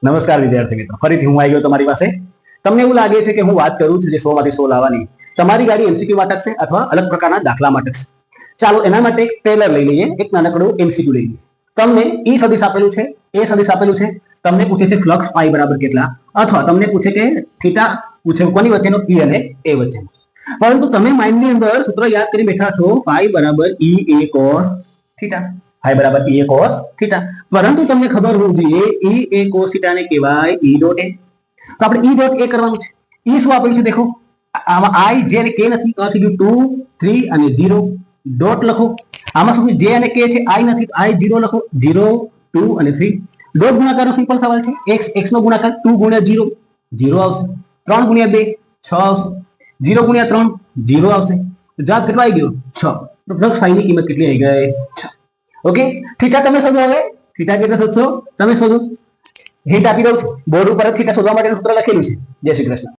નમસ્કાર વિદ્યાર્થી મિત્રો, ફરીથી હું આવી ગયો તમારી પાસે. તમને એવું લાગે છે કે હું વાત કરું છું જે 100 માંથી 100 લાવવાની, તમારી ગાડી એમસીક્યુ માં અટકશે અથવા અલગ પ્રકારના દાખલામાં અટકશે. ચાલો એના માટે એક ટ્રેલર લઈ લઈએ, એક નાનકડું એમસીક્યુ લઈ લઈએ. તમને ઈ સદિશ આપેલું છે, એ સદિશ આપેલું છે, તમને પૂછે છે ફ્લક્સ પાઈ બરાબર કેટલા, અથવા તમને પૂછે કે થીટા પૂછે કોની વચ્ચેનો ઈ અને એ વચ્ચેનો. પરંતુ તમે માઇન્ડની અંદર સૂત્ર યાદ કરી બેઠા છો પાઈ બરાબર ઈ એ કોસ થીટા, પાઈ બરાબર ઈ એ કોસ થીટા. પરંતુ તમને ખબર હોવી જોઈએ ઈ એ કોસ થીટા ને કહેવાય ઈ ડોટ એ. તો આપણે ઈ ડોટ એ કરવાનું છે. ઈ શું આપેલું છે દેખો, આમાં આઈ જે અને કે નથી, તો સીધું 2 3 અને 0 ડોટ લખો. આમાં શું જે અને કે છે, આઈ નથી તો આઈ 0 લખો, 0 2 અને 3. ડોટ ગુણાકારનો સિમ્પલ સવાલ છે. x નો ગુણાકાર 2 ગુણ્યા 0 0 આવશે, 3 ગુણ્યા 2 6 આવશે, 0 ગુણ્યા 3 0 આવશે. જવાબ કેટલો આવી ગયો? 6. તો ફ્લક્સ ફાઈ ની કિંમત કેટલી આવી ગઈ? 6. ઓકે, થીટા તમે શોધો. હવે થીટા કેટલા શોધશો તમે? શોધો. હિન્ટ આપી દઉં છું, બોર્ડ ઉપર થીટા શોધવા માટેનું સૂત્ર લખેલું છે. જય શ્રી કૃષ્ણ.